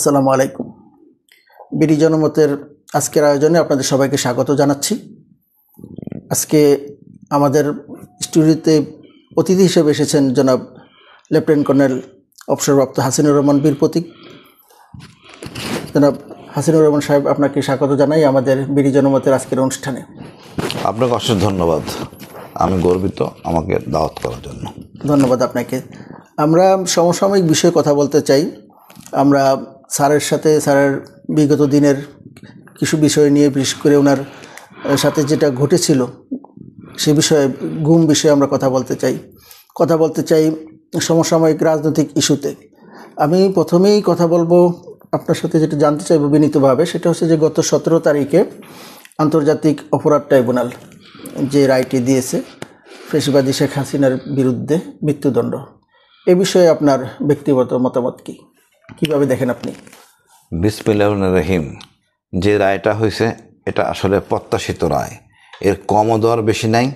আসসালামু আলাইকুম। বিডি জনমতের আজকের আয়োজনে আপনাদের সবাইকে স্বাগত জানাচ্ছি। আজকে আমাদের স্টুডিওতে অতিথি হিসেবে এসেছেন জনাব লেফটেন্যান্ট কর্নেল অবসরপ্রাপ্ত হাসিনুর রহমান বীর প্রতীক। জনাব হাসিনুর রহমান সাহেব, আপনাকে স্বাগত জানাই আমাদের বিডি জনমতের আজকের অনুষ্ঠানে। আপনাকে অশেষ ধন্যবাদ, আমি গর্বিত আমাকে দাওয়াত করার জন্য। ধন্যবাদ আপনাকে। আমরা সমসাময়িক বিষয়ে কথা বলতে চাই। আমরা স্যারের সাথে স্যারের বিগত দিনের কিছু বিষয় নিয়ে, বিশেষ করে ওনার সাথে যেটা ঘটেছিল সে বিষয়ে, গুম বিষয়ে আমরা কথা বলতে চাই সমসাময়িক রাজনৈতিক ইস্যুতে। আমি প্রথমেই কথা বলবো আপনার সাথে, যেটা জানতে চাইব বিনীতভাবে, সেটা হচ্ছে যে গত 17 তারিখে আন্তর্জাতিক অপরাধ ট্রাইব্যুনাল যে রায়টি দিয়েছে ফ্যাসিবাদী শেখ হাসিনার বিরুদ্ধে মৃত্যুদণ্ড, এ বিষয়ে আপনার ব্যক্তিগত মতামত কি, কীভাবে দেখেন আপনি? বিসমিল্লাহির রহিম। যে রায়টা হয়েছে এটা আসলে প্রত্যাশিত রায়। এর কমও দেওয়ার বেশি নাই,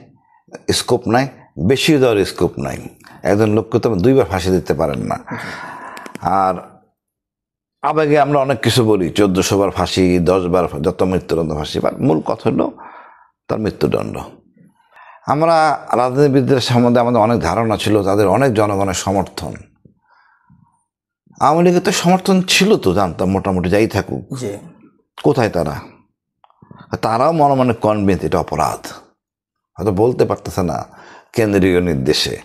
স্কোপ নাই, বেশি দেওয়ার স্কোপ নাই। একজন লোককে তো 2বার ফাঁসি দিতে পারেন না। আর আবেগে আমরা অনেক কিছু বলি, 1400 বার ফাঁসি, 10 বার যত মৃত্যুদণ্ড ফাঁসি, বা মূল কথা হলো তার মৃত্যুদণ্ড। আমরা রাজনীতিবিদদের সম্বন্ধে আমাদের অনেক ধারণা ছিল, তাদের অনেক জনগণের সমর্থন। আওয়ামী লীগের তো সমর্থন ছিল, তো জানতাম মোটামুটি, যাই থাকুক। কোথায় তারা? তারাও মনে মনে কনভিন্স এটা অপরাধ, হয়তো বলতে পারতেছে না কেন্দ্রীয় নির্দেশে,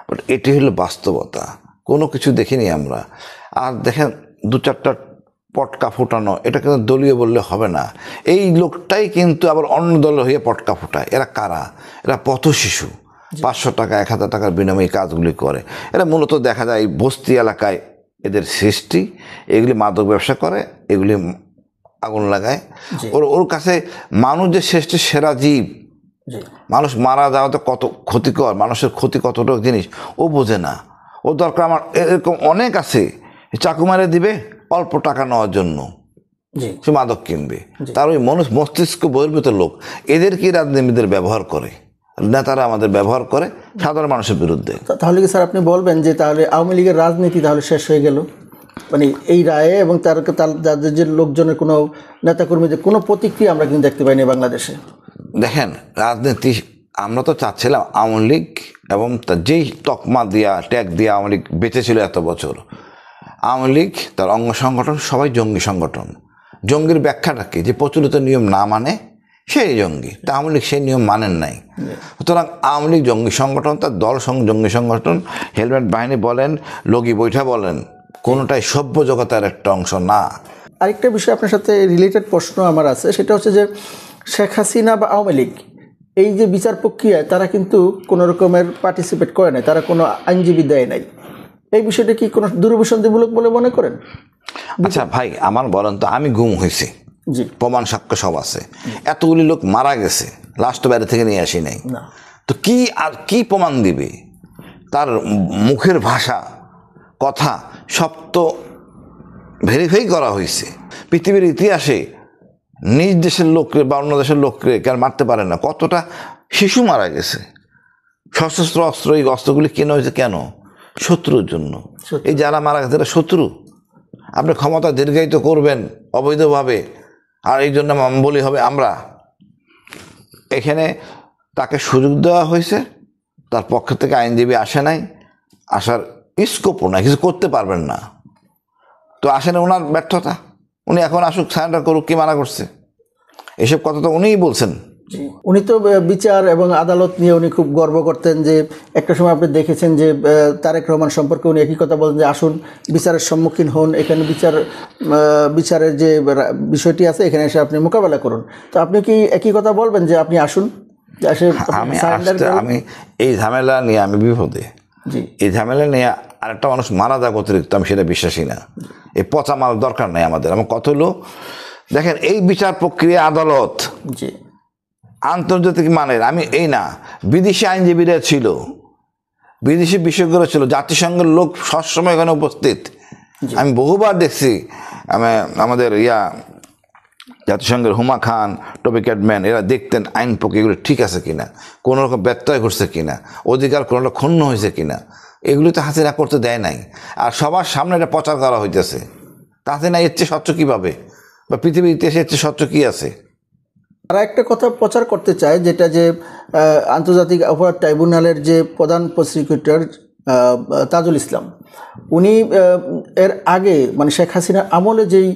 বাট এটি হলো বাস্তবতা। কোনো কিছু দেখিনি আমরা। আর দেখেন, 2-4টা পটকা ফুটানো, এটা কিন্তু দলীয় বললে হবে না। এই লোকটাই কিন্তু আবার অন্য দলের হয়ে পটকা ফুটায়। এরা কারা? এরা পথশিশু। 500 টাকা 1000 টাকার বিনিময়ে কাজগুলি করে। এরা মূলত দেখা যায় বস্তি এলাকায় এদের সৃষ্টি, এগুলি মাদক ব্যবসা করে, এগুলি আগুন লাগায়। ওর কাছে মানুষ যে শ্রেষ্ঠ সেরা জীব, মানুষ মারা যাওয়া তো কত ক্ষতিকর, মানুষের ক্ষতি কতটা জিনিস ও বোঝে না। ও দরকার আমার এরকম অনেক আছে, চাকু মারে দিবে অল্প টাকা নেওয়ার জন্য, সে মাদক কিনবে। তার ওই মস্তিষ্ক বহির্ভূত লোক, এদেরকে রাজনীতিবিদদের ব্যবহার করে, নেতারা আমাদের ব্যবহার করে সাধারণ মানুষের বিরুদ্ধে। তাহলে কি স্যার আপনি বলবেন যে তাহলে আওয়ামী লীগের রাজনীতি তাহলে শেষ হয়ে গেল, মানে এই রায়ে, এবং তাদের যে লোকজনের কোনো নেতাকর্মীদের কোনো প্রতিক্রিয়া আমরা কিন্তু দেখতে পাইনি বাংলাদেশে? দেখেন, রাজনীতি আমরা তো চাচ্ছিলাম আওয়ামী লীগ এবং যেই তকমা দিয়া ট্যাগ দিয়া আওয়ামী লীগ বেঁচে ছিল এত বছর, আওয়ামী লীগ তার অঙ্গ সংগঠন সবাই জঙ্গি সংগঠন। জঙ্গির ব্যাখ্যাটা কি? যে প্রচলিত নিয়ম না মানে সেই জঙ্গি। তা আওয়ামী লীগ সেই নিয়ম মানেন নাই। সুতরাং আওয়ামী লীগ জঙ্গি সংগঠন, তার দল জঙ্গি সংগঠন, হেলমেট বাহিনী বলেন, লগি বৈঠা বলেন, কোনোটাই সভ্য জগতের একটা অংশ না। আরেকটা বিষয় আপনার সাথে রিলেটেড প্রশ্ন আমার আছে, সেটা হচ্ছে যে শেখ হাসিনা বা আওয়ামী লীগ এই যে বিচার প্রক্রিয়ায় তারা কিন্তু কোনো রকমের পার্টিসিপেট করে নাই, তারা কোনো আইনজীবী দেয় নাই। এই বিষয়টা কি কোনো দুরভিসন্ধিমূলক বলে মনে করেন? আচ্ছা ভাই, আমার বলেন তো, আমি গুম হয়েছি, প্রমাণ সাক্ষ্য সব আছে, এতগুলি লোক মারা গেছে, লাস্ট বাইরে থেকে নিয়ে আসি নাই, তো কি আর কি প্রমাণ দিবে? তার মুখের ভাষা, কথা সব তো ভেরিফাই করা হয়েছে। পৃথিবীর ইতিহাসে নিজ দেশের লোকরে বা অন্য দেশের লোকরে কেন মারতে পারে না? কতটা শিশু মারা গেছে। সশস্ত্র অস্ত্র, এই অস্ত্রগুলি কেনা হয়েছে কেন? শত্রুর জন্য। এই যারা মারা গেছে এরা শত্রু। আপনি ক্ষমতা দীর্ঘায়িত করবেন অবৈধভাবে, আর এই জন্য বলি হবে আমরা। এখানে তাকে সুযোগ দেওয়া হয়েছে, তার পক্ষ থেকে আইনজীবী আসে নাই, আসার স্কোপও নাই, কিছু করতে পারবেন না। তো আসেন, ওনার ব্যর্থতা। উনি এখন আসুক, সারেন্ডার করুক, কি মানা করছে? এসব কথা তো উনিই বলছেন। উনি তো বিচার এবং আদালত নিয়ে উনি খুব গর্ব করতেন। যে একটা সময় আপনি দেখেছেন যে তারেক রহমান সম্পর্কে উনি একই কথা বলেন যে আসুন বিচারের সম্মুখীন হন, এখানে বিচারের যে বিষয়টি আছে এখানে এসে আপনি মোকাবেলা করুন। তো আপনি কি একই কথা বলবেন যে আপনি আসুন? আমি এই ঝামেলা নিয়ে আমি বিপদে। এই ঝামেলা নিয়ে আরেকটা মানুষ মারা যাক অতিরিক্ত, আমি সেটা বিশ্বাসী না। এই পচা মাল দরকার নাই আমাদের। আমার কথা হলো, দেখেন এই বিচার প্রক্রিয়া, আদালত আন্তর্জাতিক মানের। আমি এই না, বিদেশি আইনজীবীরা ছিল, বিদেশি বিশেষজ্ঞরা ছিল, জাতিসংঘের লোক সবসময় এখানে উপস্থিত। আমি বহুবার দেখছি, আমাদের জাতিসংঘের হুমা খান, টবি ক্যাডম্যান, এরা দেখতেন আইন প্রক্রিয়াগুলো ঠিক আছে কিনা, কোনো রকম ব্যত্যয় ঘটছে কিনা, অধিকার কোনোটা ক্ষুণ্ণ হয়েছে কিনা। এগুলি তো হাসিনা করতে দেয় নাই। আর সবার সামনে এটা প্রচার করা হইতেছে তাতে না এর চেয়ে স্বচ্ছ কীভাবে, বা পৃথিবীর ইতিহাসে এর চেয়ে স্বচ্ছ কী আছে? তারা একটা কথা প্রচার করতে চায়, যেটা যে আন্তর্জাতিক অপরাধ ট্রাইব্যুনালের যে প্রধান প্রসিকিউটর তাজুল ইসলাম, উনি এর আগে মানে শেখ হাসিনার আমলে যেই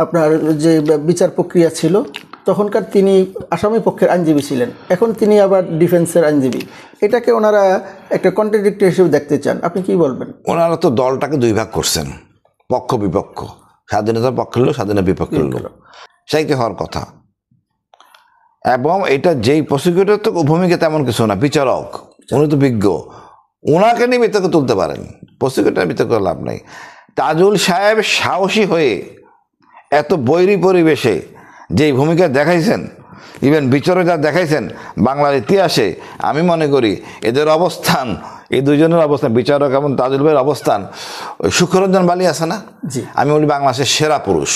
আপনার যে বিচার প্রক্রিয়া ছিল তখনকার তিনি আসামি পক্ষের আইনজীবী ছিলেন, এখন তিনি আবার ডিফেন্সের আইনজীবী। এটাকে ওনারা একটা কন্ট্রাডিক্টরি হিসেবে দেখতে চান। আপনি কি বলবেন? ওনারা তো দলটাকে দুই ভাগ করছেন, পক্ষ বিপক্ষ, স্বাধীনতার পক্ষের লোক, স্বাধীনতার বিপক্ষের লোক, সেইটি হওয়ার কথা। এবং এটা যেই প্রসিকিউটর তো ভূমিকা তেমন কিছু না, বিচারক, উনি তো বিজ্ঞ, ওনাকে নিয়ে বিতর্ক তুলতে পারেন, প্রসিকিউটর বিতর্ক লাভ নেই। তাজুল সাহেব সাহসী হয়ে এত বৈরী পরিবেশে যেই ভূমিকা দেখাইছেন, ইভেন বিচারক যা দেখাইছেন বাংলার ইতিহাসে, আমি মনে করি এদের অবস্থান, এই দুজনের অবস্থান, বিচারক এবং তাজুল ভাইয়ের অবস্থান, সুখরঞ্জন বালি আছে না, আমি বলি বাংলাদেশের সেরা পুরুষ,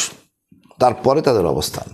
তারপরে তাদের অবস্থান।